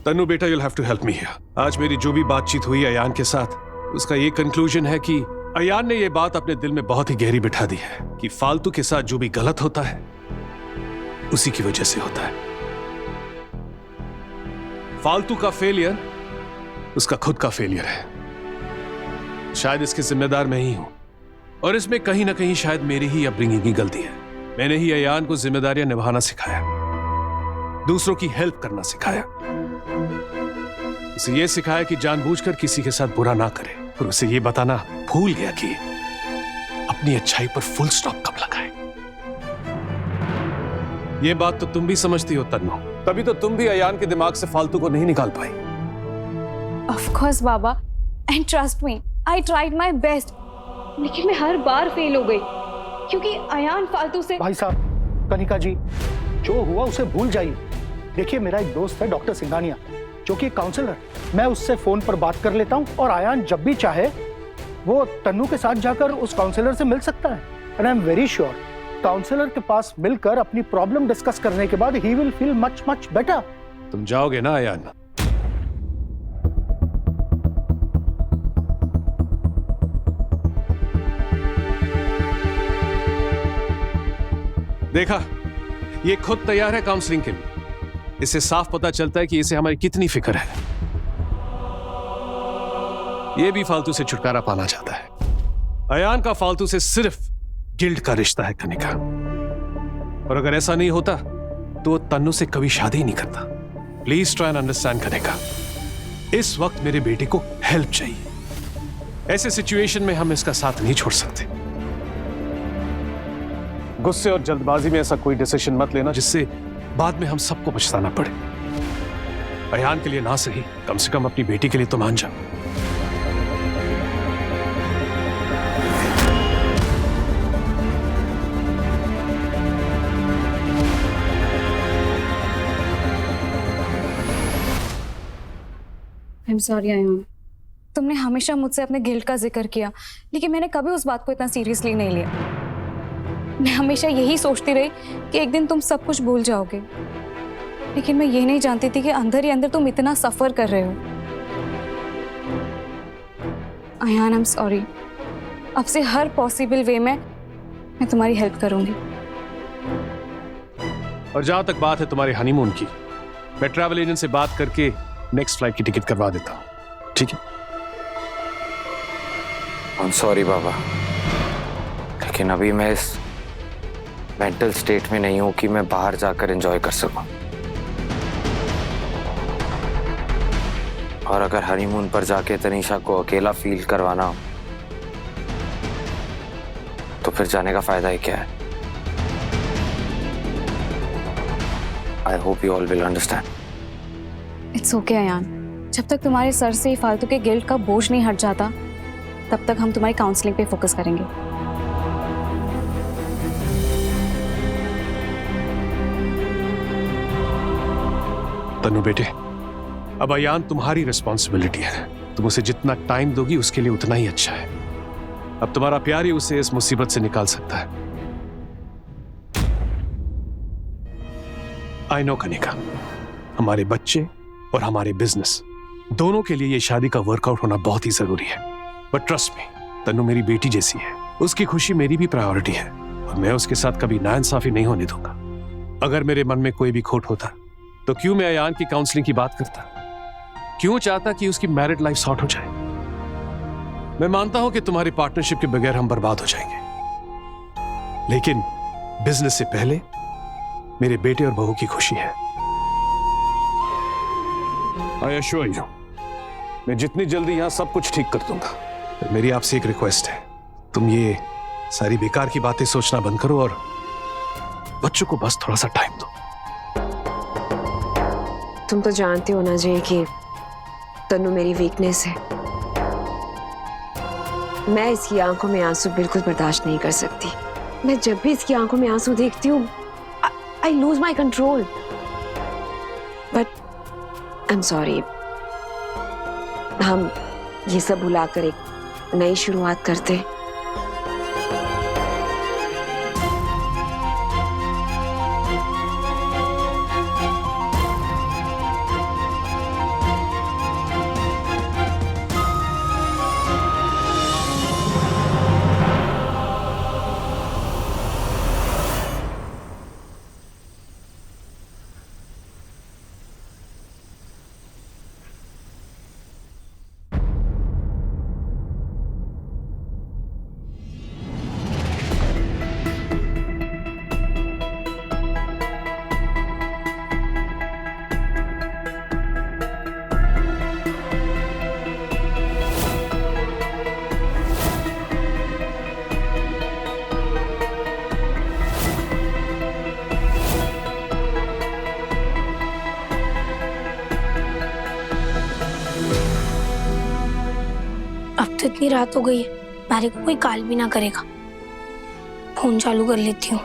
तन्नू बेटा, you'll have to help me here. आज मेरी जो भी बातचीत हुई अयान के साथ, उसका ये कंक्लूजन है कि अयान ने ये बात अपने दिल में बहुत ही गहरी बिठा दी है कि फालतू के साथ जो भी गलत होता है उसी की वजह से होता है। फालतू का फेलियर उसका खुद का फेलियर है। शायद इसके जिम्मेदार मैं ही हूं और इसमें कहीं ना कहीं शायद मेरी ही अपब्रिंगिंग की गलती है। मैंने ही अयान को जिम्मेदारियां निभाना सिखाया, दूसरों की हेल्प करना सिखाया, उसे यह सिखाया कि जानबूझकर किसी के साथ बुरा ना करे, और उसे यह बताना भूल गया कि अपनी अच्छाई पर फुल स्टॉप कब लगाए। यह बात तो तुम भी समझती हो तन्नू, तभी तो तुम भी अयान के दिमाग से फालतू को नहीं निकाल पाई। Of course Baba, and trust me, I tried my best, लेकिन मैं हर बार फेल हो गई क्योंकि अयान फालतू से। भाई साहब, कनिका जी, जो हुआ उसे भूल जाइए। देखिए, मेरा एक दोस्त है डॉक्टर सिंघानिया, जो कि काउंसलर, मैं उससे फोन पर बात कर लेता हूँ और अयान जब भी चाहे वो तन्नू के साथ जाकर उस काउंसलर से मिल सकता है। And I am very sure counsellor के पास मिलकर अपनी प्रॉब्लम डिस्कस करने के बाद he will feel much much better. तुम जाओगे ना अयान? देखा, ये खुद तैयार है काउंसलिंग के लिए। इससे साफ पता चलता है कि इसे हमारी कितनी फिक्र है। ये भी फालतू से छुटकारा पाना चाहता है। अयान का फालतू से सिर्फ गिल्ट का रिश्ता है कनिका, और अगर ऐसा नहीं होता तो वो तन्नू से कभी शादी ही नहीं करता। Please try and understand Kanika, इस वक्त मेरे बेटे को हेल्प चाहिए। ऐसे सिचुएशन में हम इसका साथ नहीं छोड़ सकते। गुस्से और जल्दबाजी में ऐसा कोई डिसीजन मत लेना जिससे बाद में हम सबको पछताना पड़े। अयान के लिए ना सही, कम से कम अपनी बेटी के लिए तो मान जाओ। I'm sorry अयान, तुमने हमेशा मुझसे अपने गिल्ट का जिक्र किया, लेकिन मैंने कभी उस बात को इतना सीरियसली नहीं लिया। मैं हमेशा यही सोचती रही कि एक दिन तुम सब कुछ भूल जाओगे, लेकिन मैं ये नहीं जानती थी कि अंदर ही अंदर तुम इतना सफर कर रहे हो। Ayaan, I am sorry. अब से हर पॉसिबल वे में मैं तुम्हारी हेल्प करूंगी। और जहां तक बात है तुम्हारे हनीमून की, मैं ट्रैवल एजेंट से बात करके नेक्स्ट फ्लाइट की टिकट करवा देता हूं, ठीक है? आई एम सॉरी बाबा, लेकिन अभी मैं इस मेंटल स्टेट में नहीं हूं कि मैं बाहर जाकर एंजॉय कर सकूं। और अगर हनीमून पर जाके तनीषा को अकेला फील करवाना हो तो फिर जाने का फायदा ही क्या है? I hope you all will understand. It's okay Ayaan, जब तक तुम्हारे सर से फालतू के गिल्ट का बोझ नहीं हट जाता, तब तक हम तुम्हारी काउंसलिंग पे फोकस करेंगे। तन्नू बेटे, अब अयान तुम्हारी रिस्पॉन्सिबिलिटी है। तुम उसे जितना टाइम दोगी उसके लिए उतना ही अच्छा है। अब तुम्हारा प्यार ही उसे इस मुसीबत से निकाल सकता है। आई नो कनिका, हमारे बच्चे और हमारे बिजनेस दोनों के लिए ये शादी का वर्कआउट होना बहुत ही जरूरी है। बट ट्रस्ट मी, तन्नू मेरी बेटी जैसी है, उसकी खुशी मेरी भी प्रायोरिटी है, और मैं उसके साथ कभी नाइंसाफी नहीं होने दूंगा। अगर मेरे मन में कोई भी खोट होता तो क्यों मैं अयान की काउंसलिंग की बात करता? क्यों चाहता कि उसकी मैरिड लाइफ सॉर्ट हो जाए? मैं मानता हूं कि तुम्हारी पार्टनरशिप के बगैर हम बर्बाद हो जाएंगे, लेकिन बिजनेस से पहले मेरे बेटे और बहू की खुशी है। आई एश्योर यू, मैं जितनी जल्दी यहां सब कुछ ठीक कर दूंगा। मेरी आपसे एक रिक्वेस्ट है, तुम ये सारी बेकार की बातें सोचना बंद करो और बच्चों को बस थोड़ा सा टाइम दो। तुम तो जानते हो ना जय कि तन्नू मेरी वीकनेस है। मैं इसकी आंखों में आंसू बिल्कुल बर्दाश्त नहीं कर सकती। मैं जब भी इसकी आंखों में आंसू देखती हूँ, I lose my control. But I am sorry, हम ये सब भुलाकर एक नई शुरुआत करते हैं। तो इतनी रात हो गई है, मारे को कोई कॉल भी ना करेगा। फोन चालू कर लेती हूँ।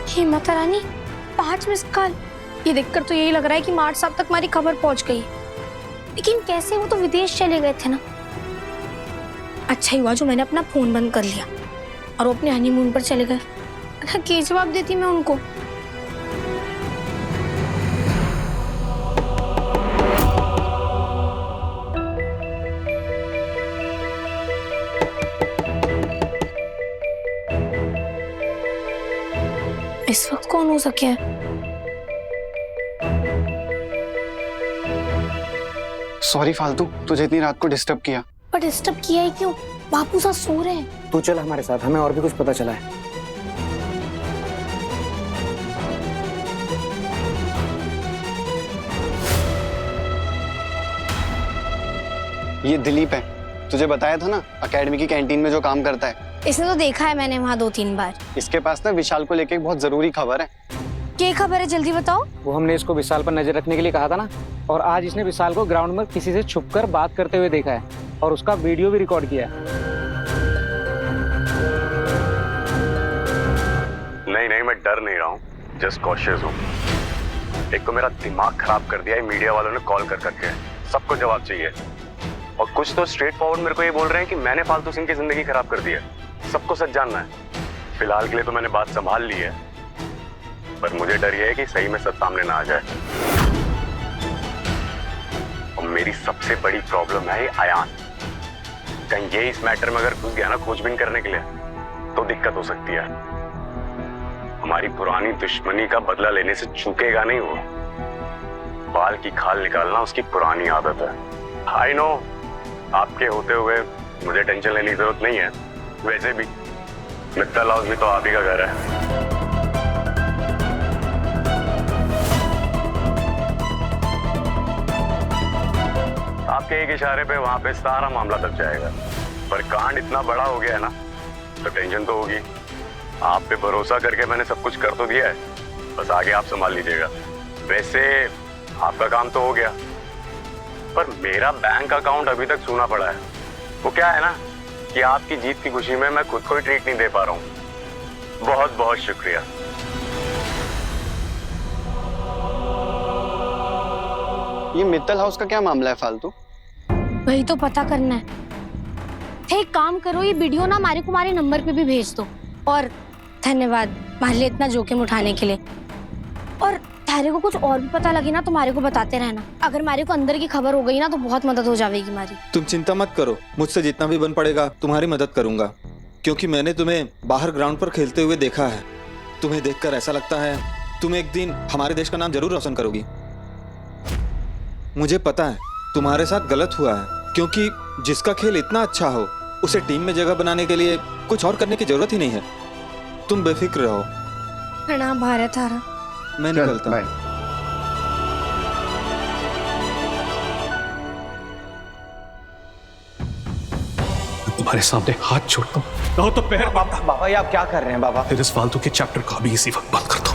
हे माता रानी, 5 मिस कॉल। ये देखकर तो यही लग रहा है कि मार्च साहब तक हमारी खबर पहुंच गई है। लेकिन कैसे, वो तो विदेश चले गए थे ना। अच्छा ही हुआ जो मैंने अपना फोन बंद कर लिया और वो अपने हनीमून पर चले गए। क्या जवाब देती मैं उनको? इस वक्त कौन हो सके है? सॉरी फालतू, तुझे इतनी रात को डिस्टर्ब किया। पर डिस्टर्ब किया ही क्यों? बापू साथ सो रहे हैं। तू चल हमारे साथ, हमें और भी कुछ पता चला है। ये दिलीप है, तुझे बताया था ना, एकेडमी की कैंटीन में जो काम करता है। इसने तो देखा है मैंने वहाँ 2-3 बार। इसके पास ना विशाल को लेके एक बहुत जरूरी खबर है। क्या खबर है, जल्दी बताओ। वो हमने इसको विशाल पर नजर रखने के लिए कहा था ना, और आज इसने विशाल को ग्राउंड में किसी से छुपकर बात करते हुए देखा है और उसका वीडियो भी रिकॉर्ड किया है। नहीं, मैं डर नहीं रहा हूँ, जस्ट कॉशियस हूँ। एक तो मेरा दिमाग खराब कर दिया है मीडिया वालों ने कॉल कर करके, सबको जवाब चाहिए। और कुछ तो स्ट्रेट फॉरवर्ड मेरे को ये बोल रहे हैं कि मैंने फालतू सिंह की जिंदगी खराब कर दी है। सबको सच जानना है। फिलहाल के लिए तो मैंने बात संभाल ली है, पर मुझे डर ये है कि सही में सच सामने ना आ जाए। और मेरी सबसे बड़ी प्रॉब्लम है अयान। कहीं ये इस मैटर में अगर घुस गया ना खोजबीन करने के लिए, तो दिक्कत हो सकती है। हमारी पुरानी दुश्मनी का बदला लेने से चूकेगा नहीं वो। बाल की खाल निकालना उसकी पुरानी आदत है। आई नो, आपके होते हुए मुझे टेंशन लेने की जरूरत नहीं है। वैसे भी मित्तल हाउस भी तो आप ही का घर है। आपके एक इशारे पे वहां पे सारा मामला दब जाएगा। पर कांड इतना बड़ा हो गया है ना, तो टेंशन तो होगी। आप पे भरोसा करके मैंने सब कुछ कर तो दिया है, बस आगे आप संभाल लीजिएगा। वैसे आपका काम तो हो गया, पर मेरा बैंक अकाउंट अभी तक सूना पड़ा है। वो क्या है ना कि आपकी जीत की खुशी में मैं खुद को ही ट्रीट नहीं दे पा रहा हूँ। बहुत बहुत शुक्रिया। ये मित्तल हाउस का क्या मामला है फालतू? वही तो पता करना है। एक काम करो, ये वीडियो ना मारे को हमारे नंबर पे भी भेज दो। और धन्यवाद हमारे लिए इतना जोखिम उठाने के लिए। और थारे को कुछ और भी पता लगे ना तो मारे को बताते रहना। अगर मारे को अंदर की खबर हो गई ना तो बहुत मदद हो जाएगी हमारी। तुम चिंता मत करो, मुझसे जितना भी बन पड़ेगा तुम्हारी मदद करूंगा, क्योंकि मैंने तुम्हें बाहर ग्राउंड पर खेलते हुए देखा है। तुम्हें देखकर ऐसा लगता है तुम एक दिन हमारे देश का नाम जरूर रोशन करोगी। मुझे पता है तुम्हारे साथ गलत हुआ है, क्योंकि जिसका खेल इतना अच्छा हो उसे टीम में जगह बनाने के लिए कुछ और करने की जरूरत ही नहीं है। तुम बेफिक्र रहो। प्रणाम भारत थारा। मैं निकलता हूँ। तुम्हारे सामने हाथ छोड़ता हूँ, रहो तो पैर। बाबा ये आप क्या कर रहे हैं बाबा? फिर इस फालतू के चैप्टर को अभी इसी वक्त बंद कर दो।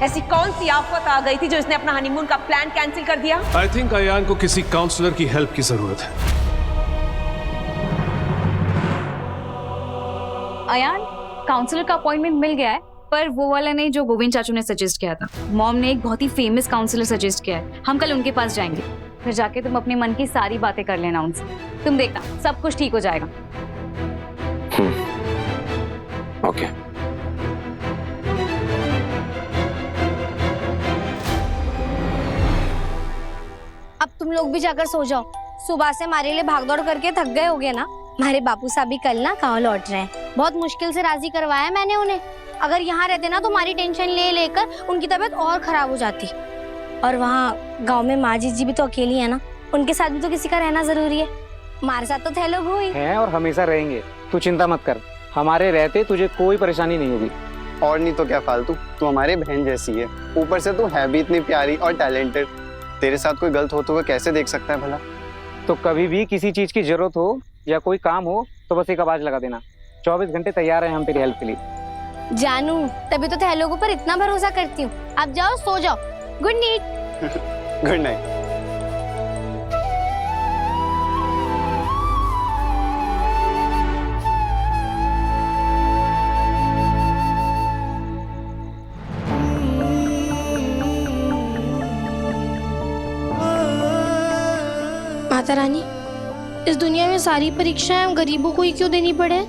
ऐसी कौन सी आफत आ गई थी जो इसने अपना हनीमून का प्लान कैंसिल कर दिया? आई थिंक अयान को किसी काउंसलर की हेल्प की जरूरत है। अयान, काउंसलर का अपॉइंटमेंट मिल गया है, पर वो वाला नहीं जो गोविंद चाचू ने सजेस्ट किया था। मॉम ने एक बहुत ही फेमस काउंसलर सजेस्ट किया है। हम कल उनके पास जाएंगे, फिर जाके तुम अपने मन की सारी बातें कर लेना उनसे। तुम देखना सब कुछ ठीक हो जाएगा। ओके। अब तुम लोग भी जाकर सो जाओ। सुबह से हमारे लिए भागदौड़ करके थक गए होगे ना। हमारे बापू साहब भी कल ना गाँव लौट रहे हैं। बहुत मुश्किल से राजी करवाया मैंने उन्हें। अगर यहाँ रहते ना तो हमारी टेंशन ले लेकर उनकी तबीयत और खराब हो जाती। और वहाँ गांव में माजी जी भी तो अकेली है ना, उनके साथ भी तो किसी का रहना जरूरी है। हमारे साथ तो थे लोग हुई हैं और हमेशा रहेंगे। तू चिंता मत कर, हमारे रहते तुझे कोई परेशानी नहीं होगी। और नहीं तो क्या फालतू, तू हमारी बहन जैसी है, ऊपर से तू है भी इतनी प्यारी और टैलेंटेड। तेरे साथ कोई गलत हो तो वो कैसे देख सकता है भला? तो कभी भी किसी चीज की जरूरत हो या कोई काम हो तो बस एक आवाज लगा देना। 24 घंटे तैयार हैं हम तेरी हेल्प के लिए। जानू, तभी तो तेरे लोगों पर इतना भरोसा करती हूँ। अब जाओ सो जाओ। Good night. Good night. Mata Rani, इस दुनिया में सारी परीक्षाएं हम गरीबों को ही क्यों देनी पड़े?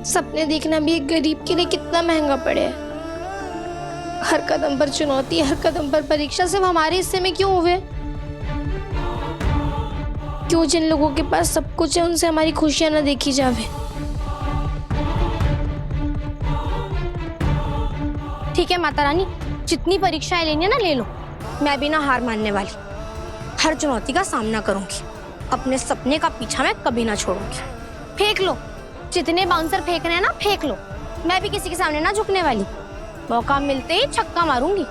सपने देखना भी एक गरीब के लिए कितना महंगा पड़े। हर कदम पर चुनौती, हर कदम पर परीक्षा सिर्फ हमारे हिस्से में क्यों हुए? क्यों जिन लोगों के पास सब कुछ है उनसे हमारी खुशियां न देखी जावे? ठीक है माता रानी, जितनी परीक्षाएं लेनी है ना ले लो। मैं भी ना हार मानने वाली, हर चुनौती का सामना करूंगी। अपने सपने का पीछा मैं कभी ना छोड़ूंगी। फेंक लो, जितने बाउंसर फेंक रहे हैं ना फेंक लो। मैं भी किसी के सामने ना झुकने वाली। मौका मिलते ही छक्का मारूंगी।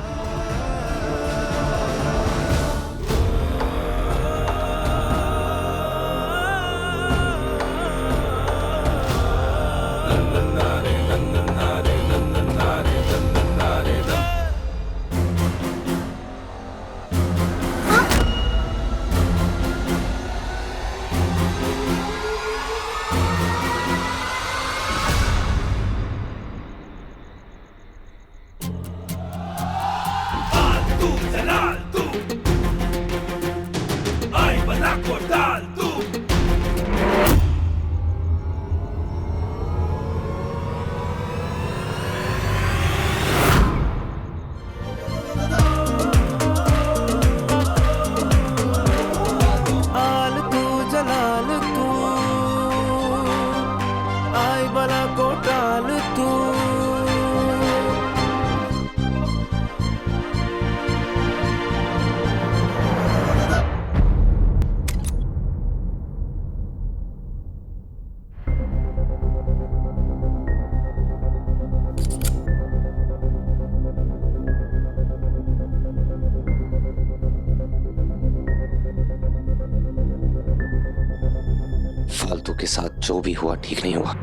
फालतू के साथ जो भी हुआ ठीक नहीं हुआ।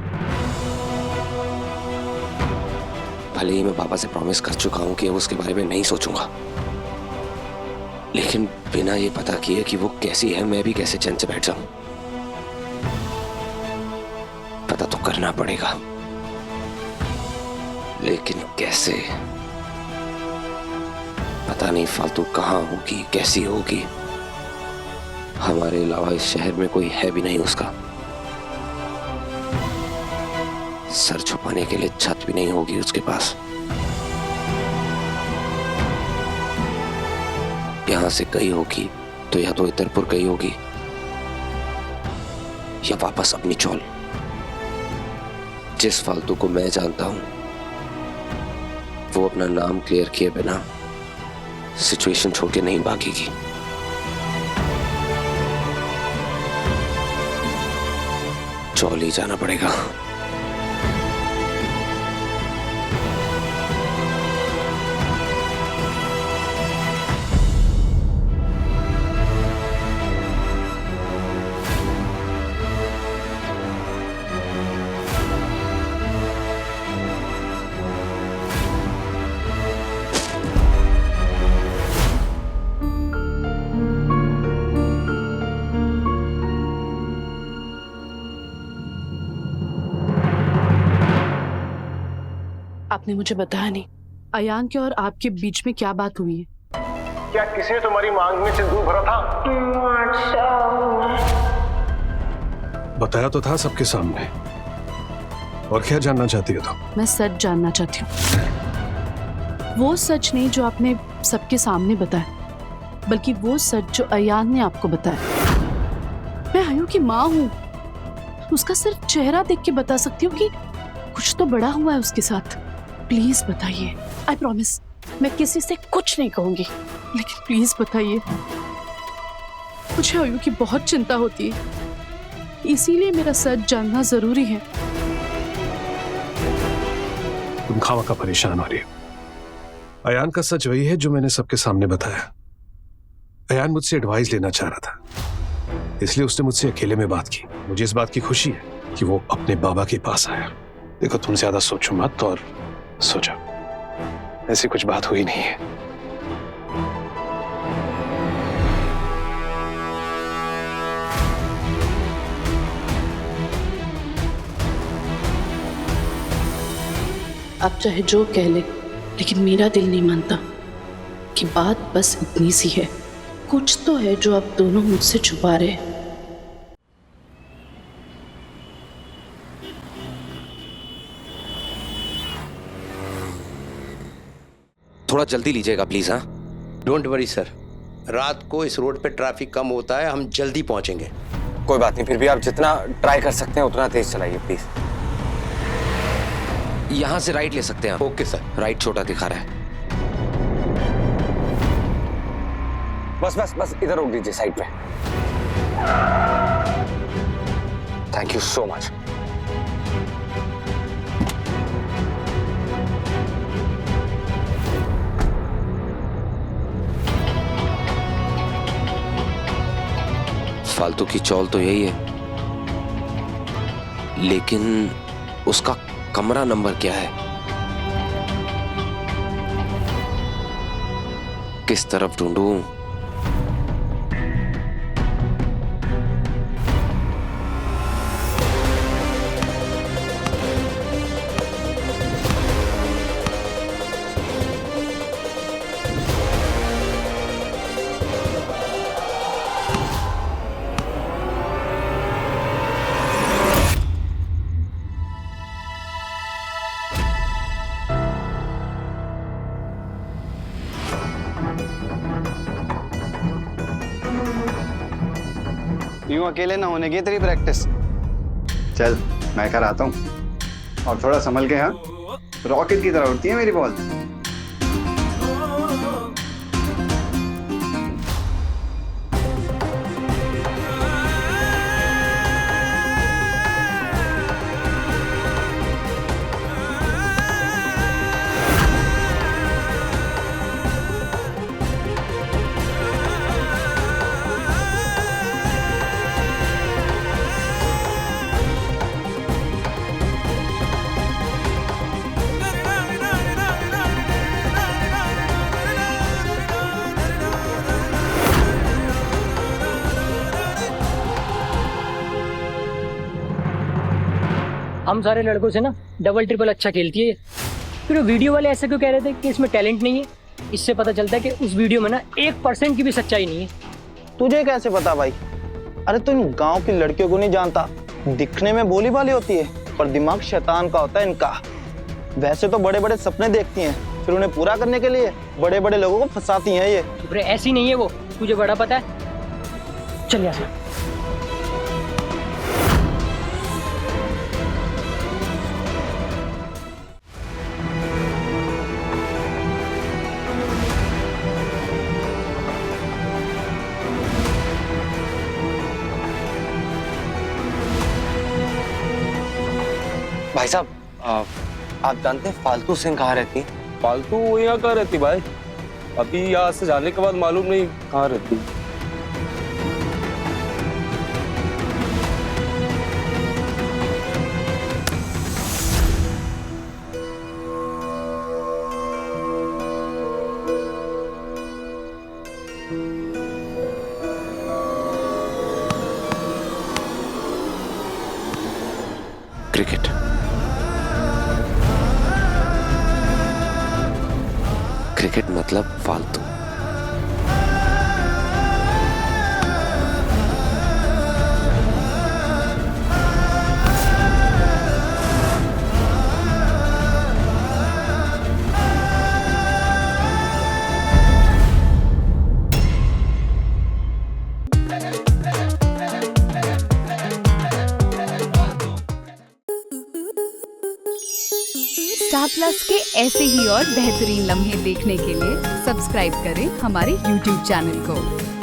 भले ही मैं पापा से प्रॉमिस कर चुका हूं कि अब उसके बारे में नहीं सोचूंगा, लेकिन बिना ये पता किए कि वो कैसी है मैं भी कैसे चैन से बैठ जाऊं। पता तो करना पड़ेगा, लेकिन कैसे? पता नहीं फालतू कहां होगी, कैसी होगी। हमारे अलावा इस शहर में कोई है भी नहीं उसका। सर छुपाने के लिए छत भी नहीं होगी उसके पास। यहां से गई होगी तो या तो इतरपुर गई होगी या वापस अपनी चौल। जिस फालतू को मैं जानता हूं वो अपना नाम क्लियर किए बिना सिचुएशन छोड़ के नहीं भागेगी। चौल ही जाना पड़ेगा। आपने मुझे बताया नहीं, अयान के और आपके बीच में क्या बात हुई है? क्या किसी ने तुम्हारी मांग में सिंदूर भरा था? बताया तो था सबके सामने। और क्या जानना चाहती हो तुम? मैं सच जानना चाहती हूँ। वो सच नहीं जो आपने सबके सामने बताया, बल्कि वो सच जो अयान ने आपको बताया। मैं आयु की माँ हूँ, उसका सिर्फ चेहरा देख के बता सकती हूँ कि कुछ तो बड़ा हुआ है उसके साथ। प्लीज बताइए। आई प्रॉमिस मैं किसी से कुछ नहीं कहूंगी, लेकिन प्लीज बताइए। मुझे आयु की बहुत चिंता होती है, इसीलिए मेरा सच जानना जरूरी है। तुम खावा का परेशान हो रही हो। अयान का सच वही है जो मैंने सबके सामने बताया। अयान मुझसे एडवाइस लेना चाह रहा था, इसलिए उसने मुझसे अकेले में बात की। मुझे इस बात की खुशी है कि वो अपने बाबा के पास आया। देखो तुम ज्यादा सोचो मत और सो जाओ, ऐसी कुछ बात हुई नहीं है। आप चाहे जो कह ले, लेकिन मेरा दिल नहीं मानता कि बात बस इतनी सी है। कुछ तो है जो आप दोनों मुझसे छुपा रहे हैं। थोड़ा जल्दी लीजिएगा प्लीज। हाँ, डोंट वरी सर, रात को इस रोड पे ट्रैफिक कम होता है, हम जल्दी पहुंचेंगे। कोई बात नहीं, फिर भी आप जितना ट्राई कर सकते हैं उतना तेज चलाइए प्लीज। यहां से राइट ले सकते हैं आप। Okay sir. राइट छोटा दिखा रहा है। बस बस बस इधर रोक दीजिए साइड पे। Thank you so much. फालतू की चौल तो यही है, लेकिन उसका कमरा नंबर क्या है? किस तरफ ढूंढूं? यूं अकेले ना होने की तेरी प्रैक्टिस। चल मैं कराता हूँ, और थोड़ा संभल के। हाँ, रॉकेट की तरह उड़ती है मेरी बॉल। हम सारे लड़कों से ना डबल ट्रिपल अच्छा खेलती है। फिर वो वीडियो वाले ऐसे क्यों कह रहे थे कि इसमें टैलेंट नहीं है? इससे पता चलता है कि उस वीडियो में ना 1% की भी सच्चाई नहीं है। तुझे कैसे पता भाई? अरे तुम गांव की लड़कियों को नहीं जानता, दिखने में भोली भाली होती है पर दिमाग शैतान का होता है इनका। वैसे तो बड़े बड़े सपने देखती हैं, फिर उन्हें पूरा करने के लिए बड़े बड़े लोगों को फंसाती हैं ये। अरे ऐसी नहीं है वो, तुझे बड़ा पता है। चल यहाँ से। भाई साहब, आप जानते हैं फालतू सिंह कहाँ रहती? फालतू यहाँ कहाँ रहती भाई? अभी यहाँ से जाने के बाद मालूम नहीं कहाँ रहती। क्रिकेट। क्रिकेट मतलब फालतू। स्टार प्लस के ऐसे ही और बेहतरीन लम्हे देखने के लिए सब्सक्राइब करें हमारे YouTube चैनल को।